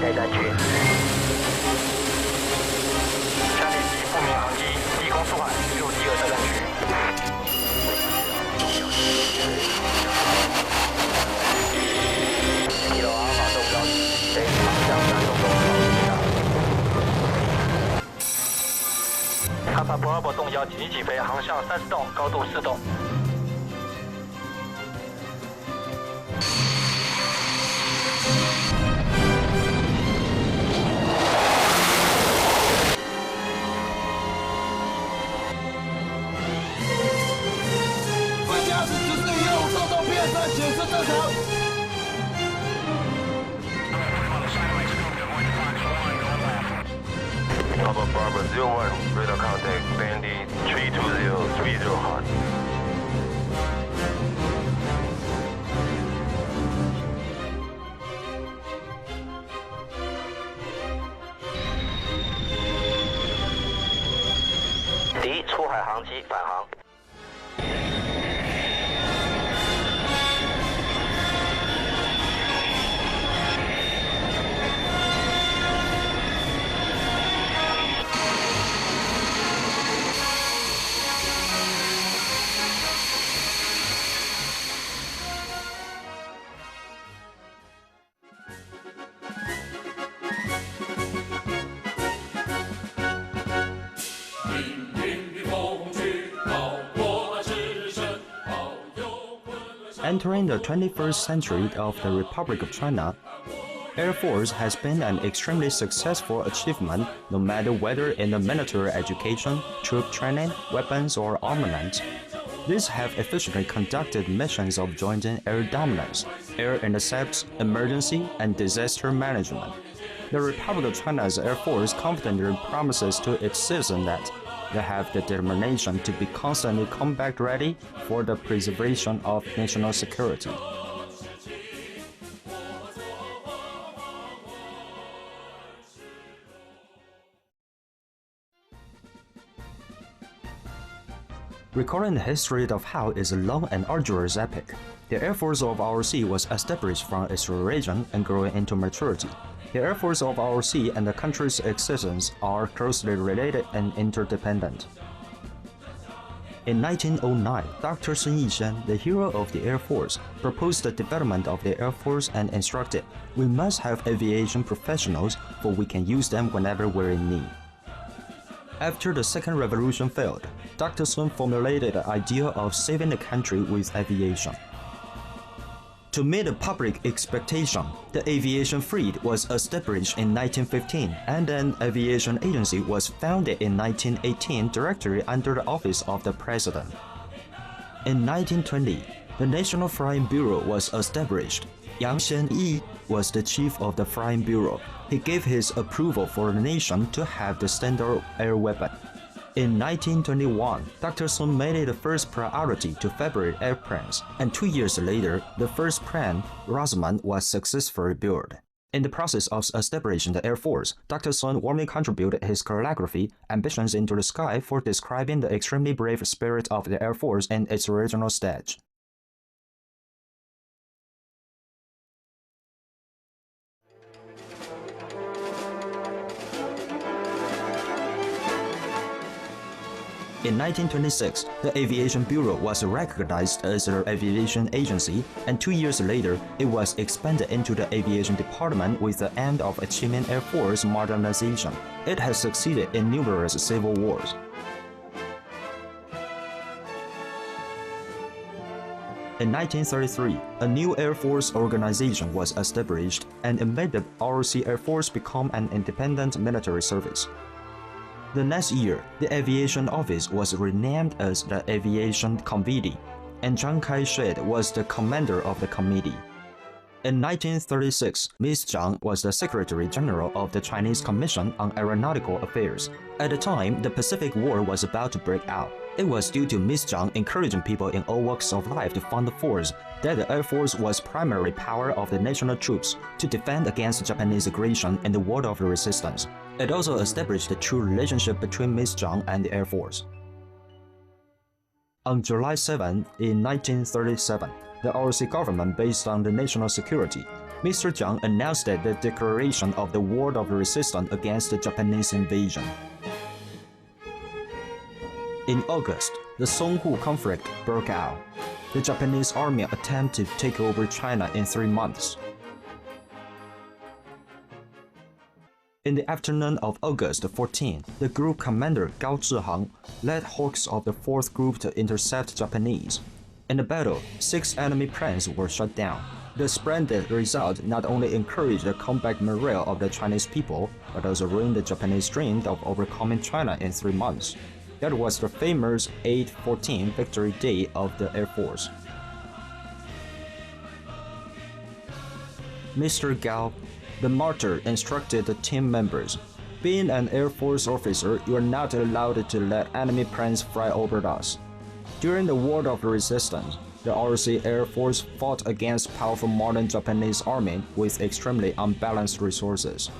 下一站区。下列机不明航机低空出海入第2下站区。1楼阿法动标起飞，航向3栋东阿法博尔博动摇紧急起飞，航向30栋，高度4栋。副驾驶指示1号受到偏转，显示正常。Papa Bravo 01, radar contact, Bandy 32030 hot.敌出海航机返航。Entering the 21st century of the Republic of China, Air Force has been an extremely successful achievement no matter whether in the military education, troop training, weapons, or armament. These have efficiently conducted missions of joint air dominance, air intercepts, emergency, and disaster management. The Republic of China's Air Force confidently promises to its citizens that they have the determination to be constantly combat ready for the preservation of national security. Recording the history of how is a long and arduous epic. The Air Force of R.O.C was established from its origin and growing into maturity. The Air Force of R.O.C and the country's existence are closely related and interdependent. In 1909, Dr. Sun Yat-sen, the hero of the Air Force, proposed the development of the Air Force and instructed, "We must have aviation professionals, for we can use them whenever we're in need." After the Second Revolution failed, Dr. Sun formulated the idea of saving the country with aviation. To meet the public expectation, the aviation fleet was established in 1915 and an aviation agency was founded in 1918 directly under the office of the president. In 1920, the National Flying Bureau was established. Gangshan was the chief of the Flying Bureau. He gave his approval for the nation to have the standard air weapon. In 1921, Dr. Sun made it the first priority to fabricate airplanes, and 2 years later, the first plane, Rosamond, was successfully built. In the process of establishing the Air Force, Dr. Sun warmly contributed his calligraphy, Ambitions into the Sky, for describing the extremely brave spirit of the Air Force in its original stage. In 1926, the Aviation Bureau was recognized as an aviation agency, and 2 years later, it was expanded into the Aviation Department with the aim of achieving Air Force modernization. It has succeeded in numerous civil wars. In 1933, a new Air Force organization was established, and it made the R.O.C Air Force become an independent military service. The next year, the Aviation Office was renamed as the Aviation Committee, and Chiang Kai-shek was the commander of the committee. In 1936, Ms. Zhang was the Secretary General of the Chinese Commission on Aeronautical Affairs. At the time, the Pacific War was about to break out. It was due to Ms. Zhang encouraging people in all walks of life to fund the force that the Air Force was primary power of the national troops to defend against Japanese aggression in the War of Resistance. It also established the true relationship between Ms. Zhang and the Air Force. On July 7, in 1937, the R.O.C government, based on the national security, Mr. Jiang announced the declaration of the War of Resistance against the Japanese invasion. In August, the Songhu conflict broke out. The Japanese army attempted to take over China in 3 months. In the afternoon of August 14, the group commander Gao Zhihang led hawks of the 4th Group to intercept Japanese. In the battle, 6 enemy planes were shot down. The splendid result not only encouraged the combat morale of the Chinese people, but also ruined the Japanese dream of overcoming China in 3 months. That was the famous 8/14 Victory Day of the Air Force. Mr. Gao, the martyr, instructed the team members, "Being an Air Force officer, you are not allowed to let enemy planes fly over us." During the War of Resistance, the R.O.C. Air Force fought against powerful modern Japanese army with extremely unbalanced resources.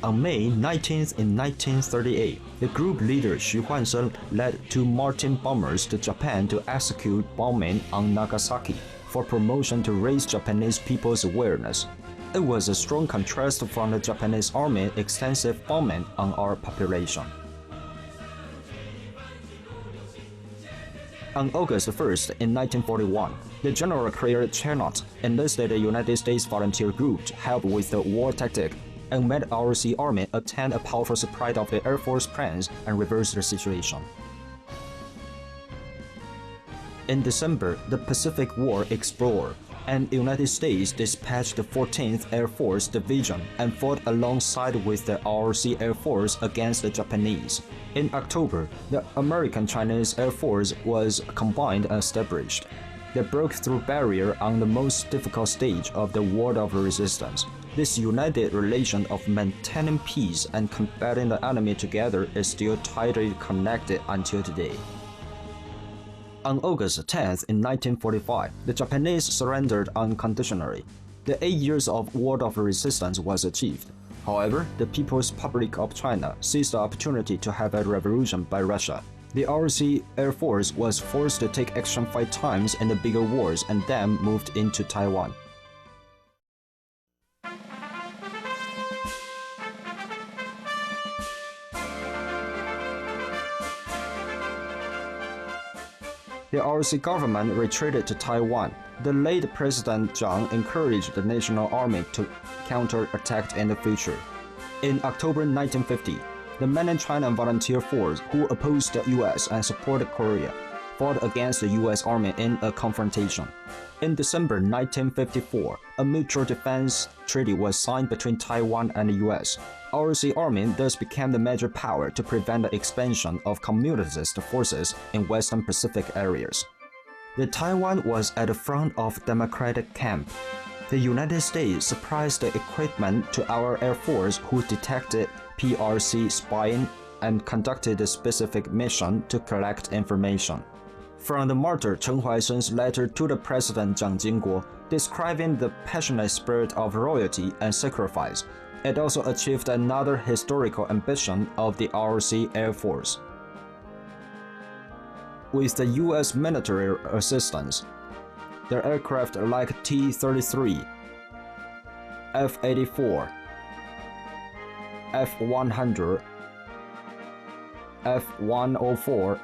On May 19th in 1938, the group leader Xu Huansheng led 2 Martin bombers to Japan to execute bombing on Nagasaki for promotion to raise Japanese people's awareness. It was a strong contrast from the Japanese army's extensive bombing on our population. On August 1st in 1941, the General Claire Chennault enlisted the United States Volunteer Group to help with the war tactic and made R.O.C. Army attend a powerful surprise of the Air Force planes and reverse the situation. In December, the Pacific War exploded, and the United States dispatched the 14th Air Force Division and fought alongside with the R.O.C. Air Force against the Japanese. In October, the American-Chinese Air Force was combined and established. They broke through barrier on the most difficult stage of the War of Resistance. This united relation of maintaining peace and combating the enemy together is still tightly connected until today. On August 10th in 1945, the Japanese surrendered unconditionally. The 8 years of War of Resistance was achieved. However, the People's Republic of China seized the opportunity to have a revolution by Russia. The R.O.C. Air Force was forced to take action 5 times in the bigger wars and then moved into Taiwan. The R.O.C. government retreated to Taiwan. The late President Zhang encouraged the National Army to counterattack in the future. In October 1950, the Mainland China Volunteer Force, who opposed the U.S. and supported Korea, fought against the U.S. Army in a confrontation. In December 1954, a mutual defense treaty was signed between Taiwan and the U.S. R.O.C. Army thus became the major power to prevent the expansion of communist forces in Western Pacific areas. The Taiwan was at the front of democratic camp. The United States supplied the equipment to our Air Force, who detected PRC spying and conducted a specific mission to collect information. From the martyr Chen Huaisheng's letter to the President Jiang Jingguo, describing the passionate spirit of loyalty and sacrifice, it also achieved another historical ambition of the R.O.C. Air Force. With the U.S. military assistance, the aircraft like T-33, F-84, F-100, F-104,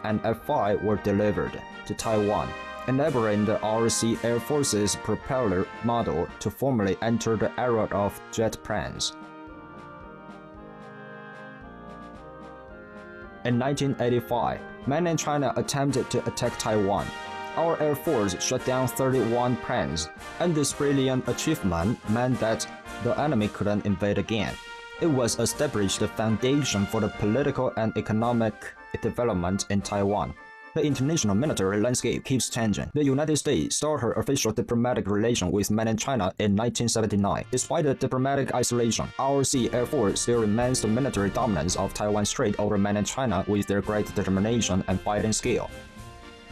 and F-5 were delivered to Taiwan, enabling the R.O.C. Air Force's propeller model to formally enter the era of jet planes. In 1985, mainland China attempted to attack Taiwan. Our Air Force shot down 31 planes, and this brilliant achievement meant that the enemy couldn't invade again. It was established the foundation for the political and economic development in Taiwan. The international military landscape keeps changing. The United States started official diplomatic relation with mainland China in 1979. Despite the diplomatic isolation, R.O.C. Air Force still remains the military dominance of Taiwan Strait over mainland China with their great determination and fighting skill.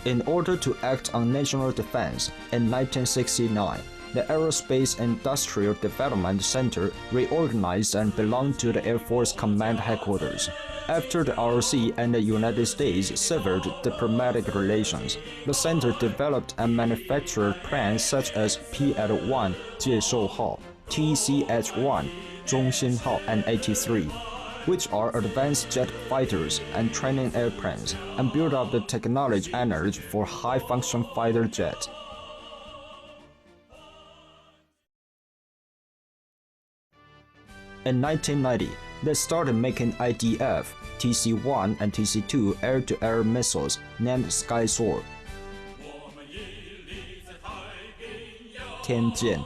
In order to act on national defense, in 1969, the Aerospace Industrial Development Center reorganized and belonged to the Air Force Command Headquarters. After the R.O.C. and the United States severed diplomatic relations, the center developed and manufactured planes such as P-1 Jieshou Hao, TCH-1 Zhongxin Hao, and 83, which are advanced jet fighters and training airplanes, and built up the technology energy for high-function fighter jet. In 1990, they started making IDF, TC-1 and TC-2 air-to-air missiles named Sky Sword, Tianjian,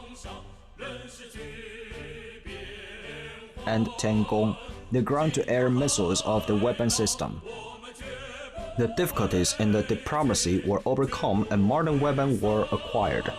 and Tiangong, the ground-to-air missiles of the weapon system. The difficulties in the diplomacy were overcome and modern weapons were acquired.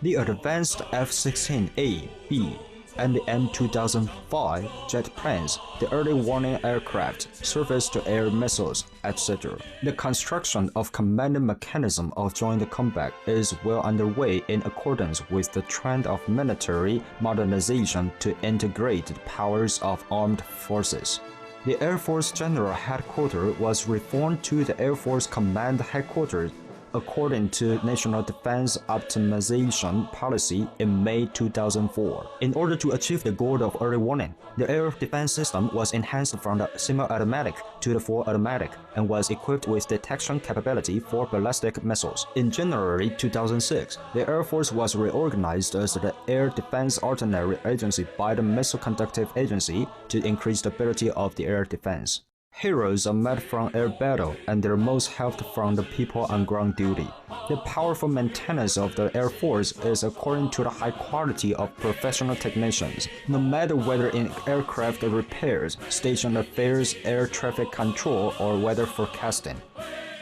The advanced F-16A, B, and the M2005 jet planes, the early warning aircraft, surface-to-air missiles, etc. The construction of commanding mechanism of joint combat is well underway in accordance with the trend of military modernization to integrate the powers of armed forces. The Air Force General Headquarters was reformed to the Air Force Command Headquarters according to National Defense Optimization Policy in May 2004. In order to achieve the goal of early warning, the air defense system was enhanced from the semi-automatic to the full automatic and was equipped with detection capability for ballistic missiles. In January 2006, the Air Force was reorganized as the Air Defense Ordinary Agency by the Missile Conductive Agency to increase the ability of the air defense. Heroes are made from air battle, and they're most helped from the people on ground duty. The powerful maintenance of the Air Force is according to the high quality of professional technicians, no matter whether in aircraft repairs, station affairs, air traffic control, or weather forecasting.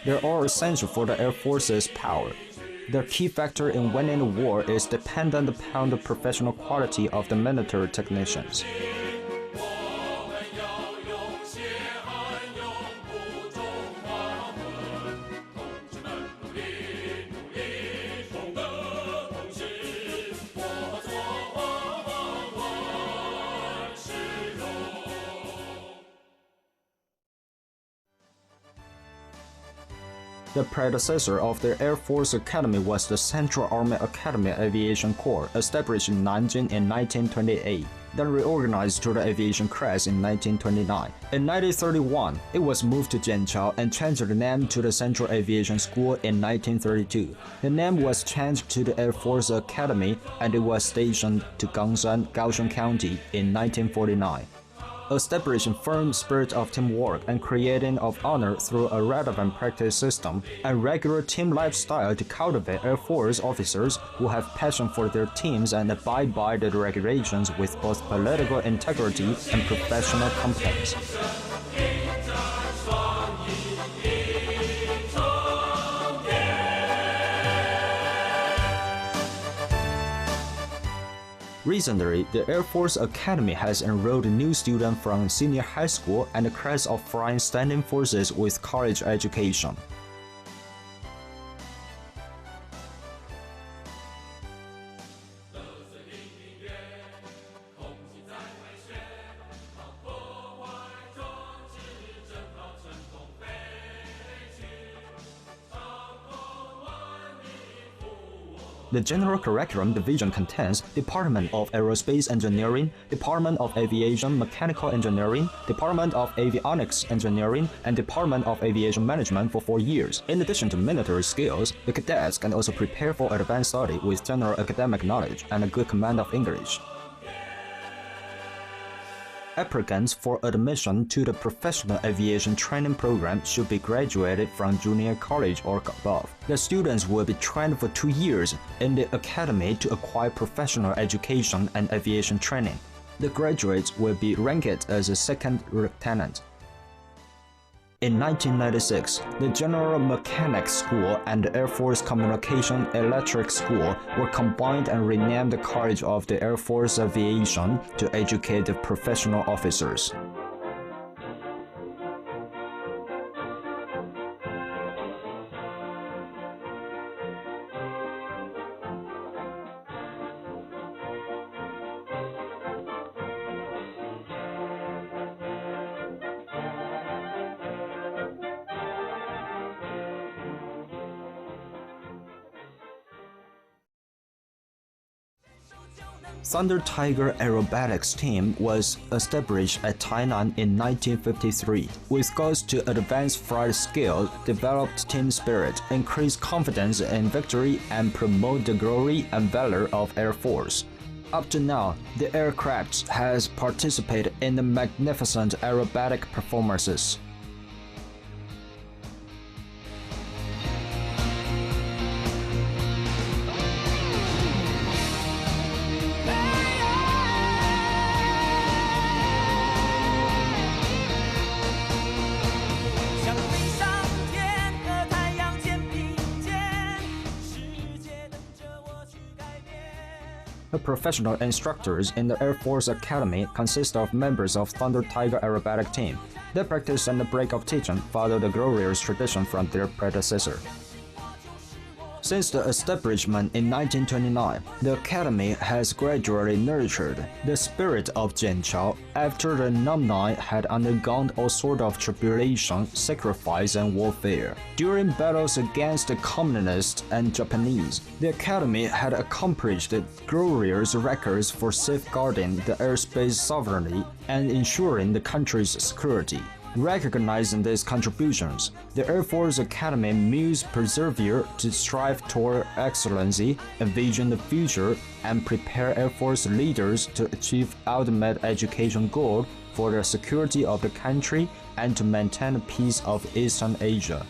They're all essential for the Air Force's power. The key factor in winning the war is dependent upon the professional quality of the military technicians. The predecessor of the Air Force Academy was the Central Army Academy Aviation Corps, established in Nanjing in 1928, then reorganized to the Aviation Class in 1929. In 1931, it was moved to Jieshou and changed the name to the Central Aviation School in 1932. The name was changed to the Air Force Academy and it was stationed to Gangshan, Kaohsiung County in 1949. Establishing firm spirit of teamwork and creating of honor through a relevant practice system and regular team lifestyle to cultivate Air Force officers who have passion for their teams and abide by the regulations with both political integrity and professional competence. Recently, the Air Force Academy has enrolled new students from senior high school and a class of flying standing forces with college education. The general curriculum division contains Department of Aerospace Engineering, Department of Aviation Mechanical Engineering, Department of Avionics Engineering, and Department of Aviation Management for 4 years. In addition to military skills, the cadets can also prepare for advanced study with general academic knowledge and a good command of English. Applicants for admission to the Professional Aviation Training Program should be graduated from junior college or above. The students will be trained for 2 years in the academy to acquire professional education and aviation training. The graduates will be ranked as a second lieutenant. In 1996, the General Mechanics School and the Air Force Communication Electric School were combined and renamed the College of the Air Force Aviation to educate the professional officers. Thunder Tiger Aerobatics Team was established at Tainan in 1953 with goals to advance flight skill, develop team spirit, increase confidence in victory, and promote the glory and valor of Air Force. Up to now, the aircraft has participated in the magnificent aerobatic performances. The professional instructors in the Air Force Academy consist of members of Thunder Tiger Aerobatic Team. Their practice and the break of teaching follow the glorious tradition from their predecessor. Since the establishment in 1929, the Academy has gradually nurtured the spirit of Jieshou after the alumni had undergone all sorts of tribulation, sacrifice, and warfare. During battles against the Communists and Japanese, the Academy had accomplished glorious records for safeguarding the airspace sovereignty and ensuring the country's security. Recognizing these contributions, the Air Force Academy must persevere to strive toward excellency, envision the future, and prepare Air Force leaders to achieve ultimate education goal for the security of the country and to maintain the peace of Eastern Asia.